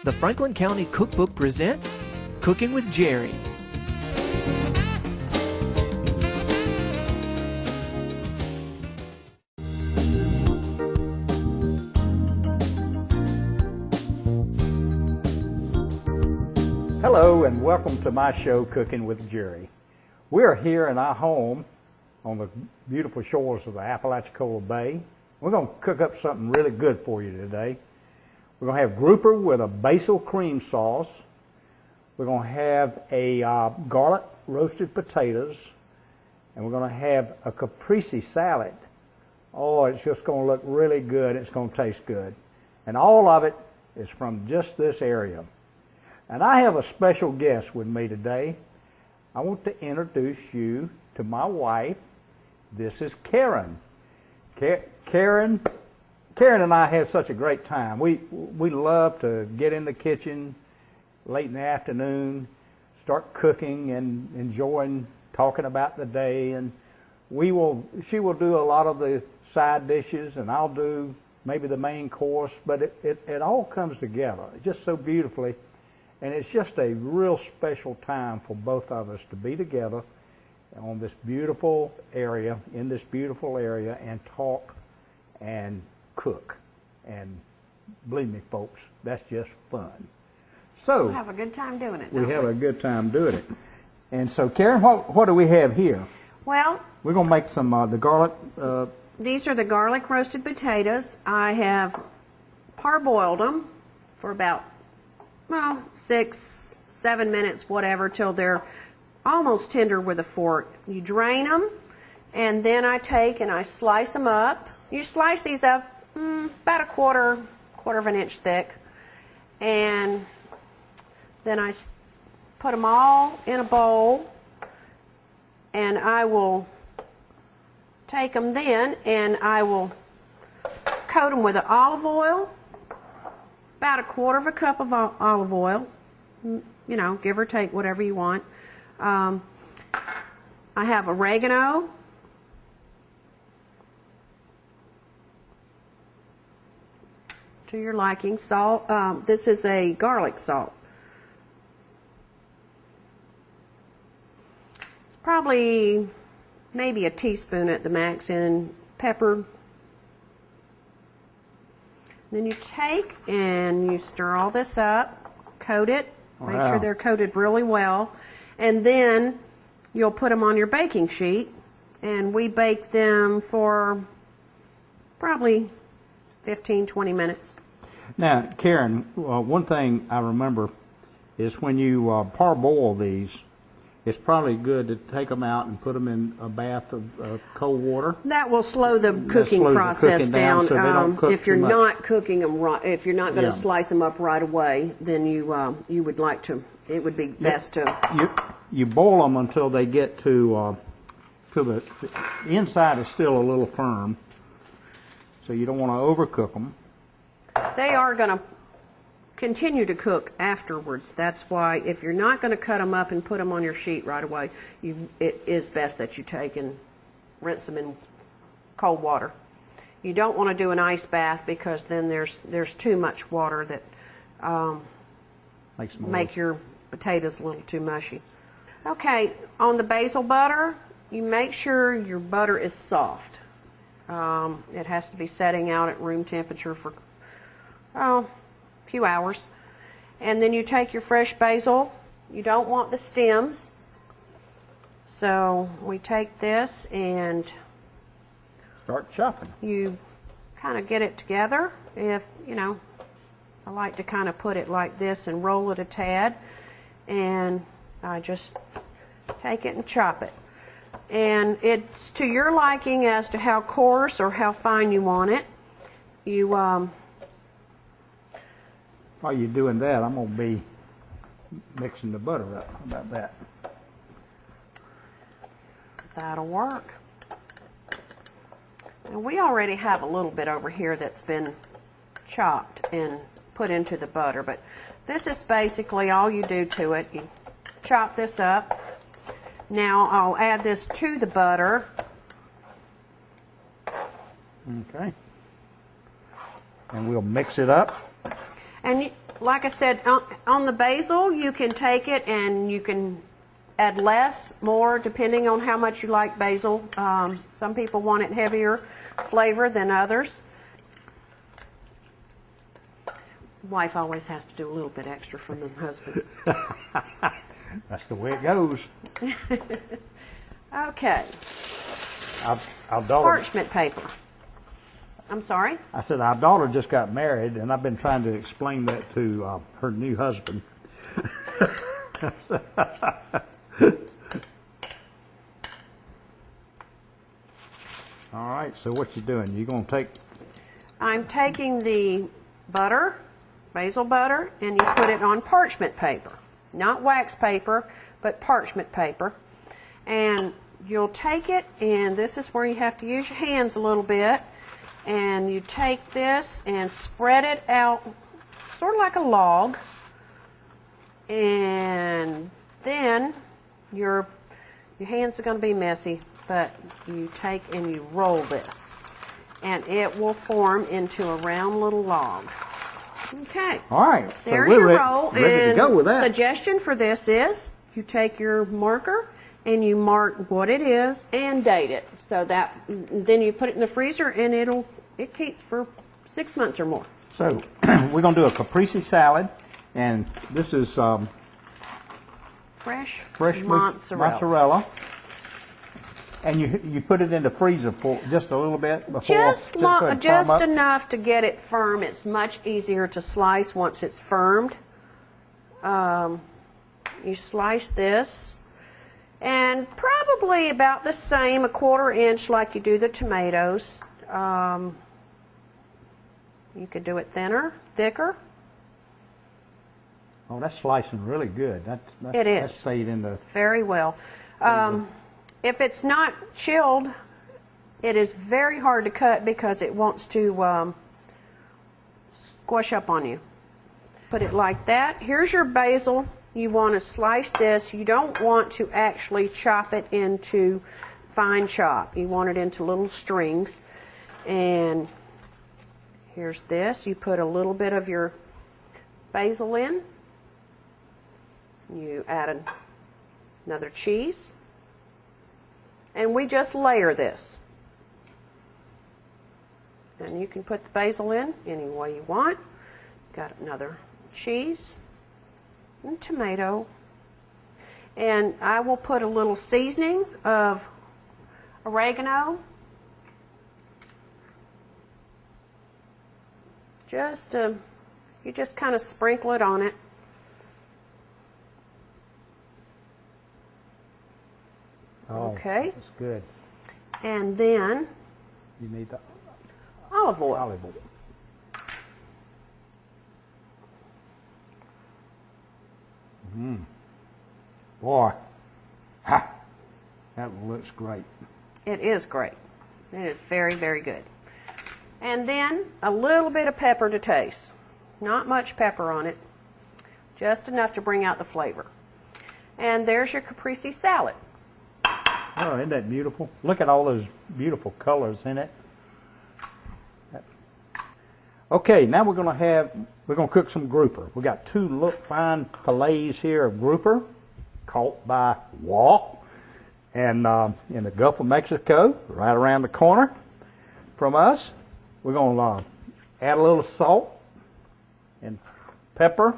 The Franklin County Cookbook presents Cooking with Jerry. Hello and welcome to my show, Cooking with Jerry. We're here in our home on the beautiful shores of the Apalachicola Bay. We're going to cook up something really good for you today. We're going to have grouper with a basil cream sauce. We're going to have a garlic roasted potatoes. And we're going to have a caprese salad. Oh, it's just going to look really good. It's going to taste good. And all of it is from just this area. And I have a special guest with me today. I want to introduce you to my wife. This is Karen. Karen and I have such a great time. We love to get in the kitchen late in the afternoon, start cooking and enjoying talking about the day. And she will do a lot of the side dishes, and I'll do maybe the main course. But it all comes together just so beautifully, and it's just a real special time for both of us to be together on this beautiful area, in this beautiful area, and talk and cook. And believe me, folks, that's just fun. So we'll have a good time doing it. We have a good time doing it. And so, Karen, what do we have here? Well, we're going to make some the garlic. These are the garlic roasted potatoes. I have parboiled them for about 6-7 minutes, whatever, till they're almost tender with a fork. You drain them, and then I take and I slice them up. You slice these up about a quarter of an inch thick, and then I put them all in a bowl, and I will take them then and I will coat them with the olive oil, about a quarter of a cup of olive oil, give or take whatever you want. I have oregano, to your liking, salt. This is a garlic salt. It's probably maybe a teaspoon at the max, and pepper. Then you take and you stir all this up, coat it, make sure they're coated really well, and then you'll put them on your baking sheet, and we bake them for probably 15-20 minutes. Now, Karen, one thing I remember is when you parboil these, it's probably good to take them out and put them in a bath of cold water. That will slow the cooking process down. So if you're not cooking them right, if you're not going to slice them up right away, then you would like to. It would be best to. You boil them until they get to the inside is still a little firm, so you don't want to overcook them. They are going to continue to cook afterwards. That's why if you're not going to cut them up and put them on your sheet right away, it is best that you take and rinse them in cold water. You don't want to do an ice bath because then there's too much water that make your potatoes a little too mushy. Okay, on the basil butter, you make sure your butter is soft. It has to be setting out at room temperature for a few hours. And then you take your fresh basil. You don't want the stems. So we take this and start chopping. You kind of get it together. I like to kind of put it like this and roll it a tad. And I just take it and chop it. And it's to your liking as to how coarse or how fine you want it. While you're doing that, I'm going to be mixing the butter up. How about that? That'll work. And we already have a little bit over here that's been chopped and put into the butter, but this is basically all you do to it. You chop this up. Now I'll add this to the butter. Okay. And we'll mix it up. And like I said, on the basil, you can take it and you can add less, more, depending on how much you like basil. Some people want it heavier flavor than others. Wife always has to do a little bit extra from the husband. That's the way it goes. Okay. Our daughter, Parchment paper. I'm sorry? I said our daughter just got married, and I've been trying to explain that to her new husband. All right, so what you doing? You gonna take? I'm taking the butter, basil butter, and you put it on parchment paper. Not wax paper, but parchment paper. And you'll take it, and this is where you have to use your hands a little bit. And you take this and spread it out sort of like a log. And then your hands are going to be messy, but you take and you roll this. And it will form into a round little log. Okay. All right. There's so your we're roll. ready to go with that. Suggestion for this is you take your marker and you mark what it is and date it. So that then you put it in the freezer and it keeps for 6 months or more. So we're gonna do a caprese salad, and this is Fresh mozzarella. And you put it in the freezer for just a little bit before. Just firm enough to get it firm. It's much easier to slice once it's firmed. You slice this, and probably about the same, a 1/4 inch like you do the tomatoes. You could do it thinner, thicker. Oh, that's slicing really good. It is. That stayed in the. Very well. If it's not chilled, it is very hard to cut because it wants to squish up on you. Put it like that. Here's your basil. You want to slice this. You don't want to actually chop it into fine chop. You want it into little strings. And here's this. You put a little bit of your basil in. You add another cheese. And we just layer this. And you can put the basil in any way you want. Got another cheese and tomato. And I will put a little seasoning of oregano. You just kind of sprinkle it on it. Oh, okay. That's good. And then You need the olive oil. olive oil. Boy, ha, that looks great. It is great. It is very, very good. And then a little bit of pepper to taste. Not much pepper on it. Just enough to bring out the flavor. And there's your caprese salad. Oh, isn't that beautiful? Look at all those beautiful colors in it. Okay, now we're gonna cook some grouper. We got 2 fine fillets here of grouper, caught by Wall, and in the Gulf of Mexico, right around the corner from us. We're gonna add a little salt and pepper.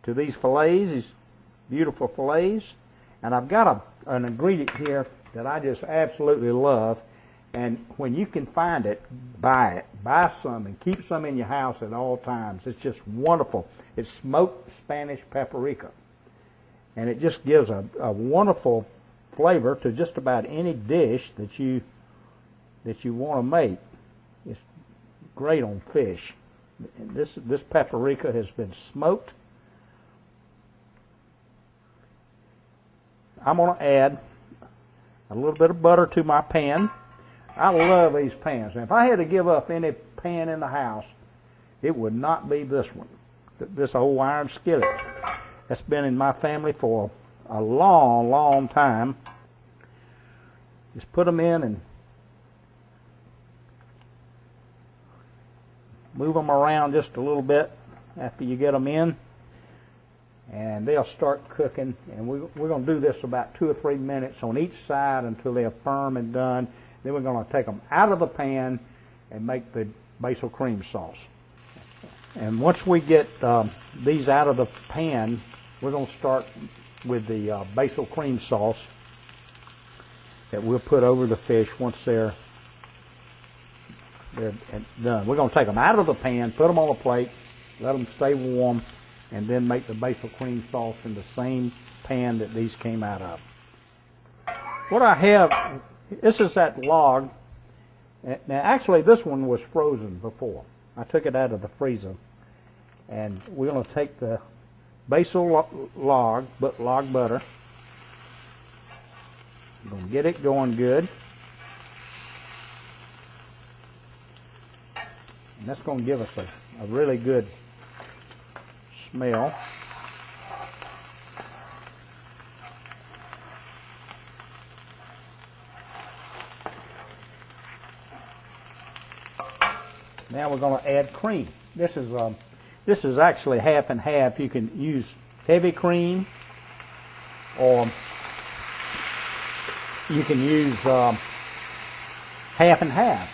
To these fillets, these beautiful fillets. And I've got an ingredient here that I just absolutely love. And when you can find it, buy it. Buy some and keep some in your house at all times. It's just wonderful. It's smoked Spanish paprika. And it just gives a wonderful flavor to just about any dish that you want to make. It's great on fish. This paprika has been smoked. I'm going to add a little bit of butter to my pan. I love these pans. And if I had to give up any pan in the house, it would not be this one, this old iron skillet. That's been in my family for a long, long time. Just put them in and move them around just a little bit after you get them in, and they'll start cooking. And we're going to do this about 2 or 3 minutes on each side until they're firm and done. Then we're going to take them out of the pan and make the basil cream sauce. And once we get these out of the pan, we're going to start with the basil cream sauce that we'll put over the fish once they're done. We're going to take them out of the pan, put them on a plate, let them stay warm, and then make the basil cream sauce in the same pan that these came out of. What I have, this is that log. Now, actually, this one was frozen before. I took it out of the freezer. And we're going to take the basil log butter. We're going to get it going good. And that's going to give us a really good smell. Now we're going to add cream. This is actually half and half. You can use heavy cream, or you can use half and half.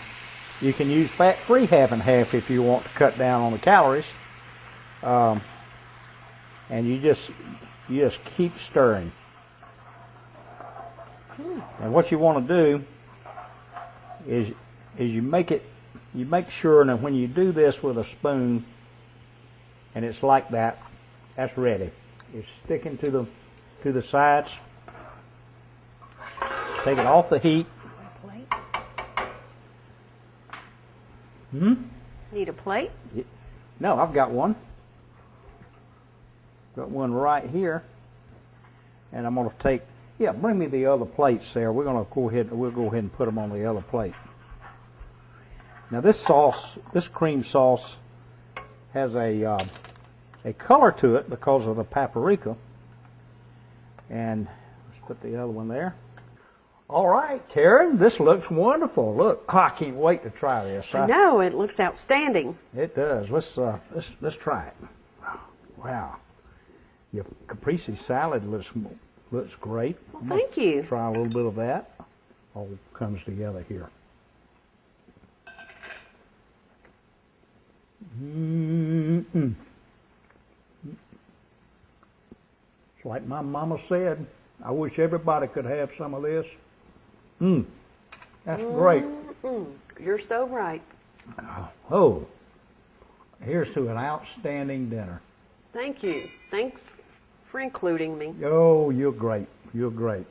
You can use fat-free half and half if you want to cut down on the calories. And you just keep stirring. And what you want to do is you make sure that when you do this with a spoon, and it's like that, that's ready. It's sticking to the sides. Take it off the heat. Need a plate? No, I've got one. Got one right here. And I'm going to take, bring me the other plates there. We'll go ahead and put them on the other plate. Now this cream sauce has a color to it because of the paprika. And let's put the other one there. All right, Karen, this looks wonderful. Look, I can't wait to try this. I know, it looks outstanding. It does. Let's try it. Wow, your Caprese salad looks great. Well, thank you. Try a little bit of that. All comes together here. Mm-mm. It's like my mama said, I wish everybody could have some of this. That's great. You're so right. Oh, here's to an outstanding dinner. Thank you. Thanks for including me. Oh, you're great. You're great.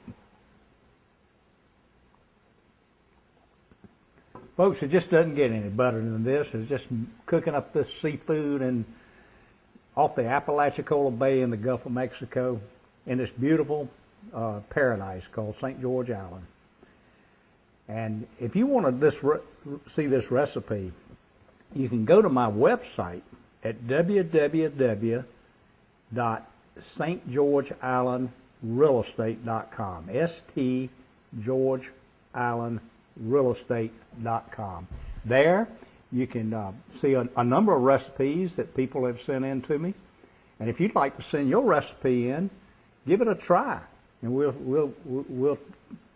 Folks, it just doesn't get any better than this. It's just cooking up this seafood and off the Apalachicola Bay in the Gulf of Mexico in this beautiful paradise called St. George Island. And if you want to see this recipe, you can go to my website at www.stgeorgeislandrealestate.com. stgeorgeislandrealestate.com. There you can see a number of recipes that people have sent in to me. And if you'd like to send your recipe in, give it a try. And we'll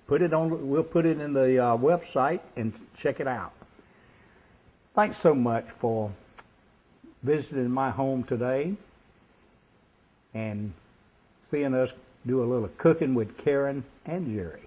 put it in the website and check it out. Thanks so much for visiting my home today and seeing us do a little cooking with Karen and Jerry.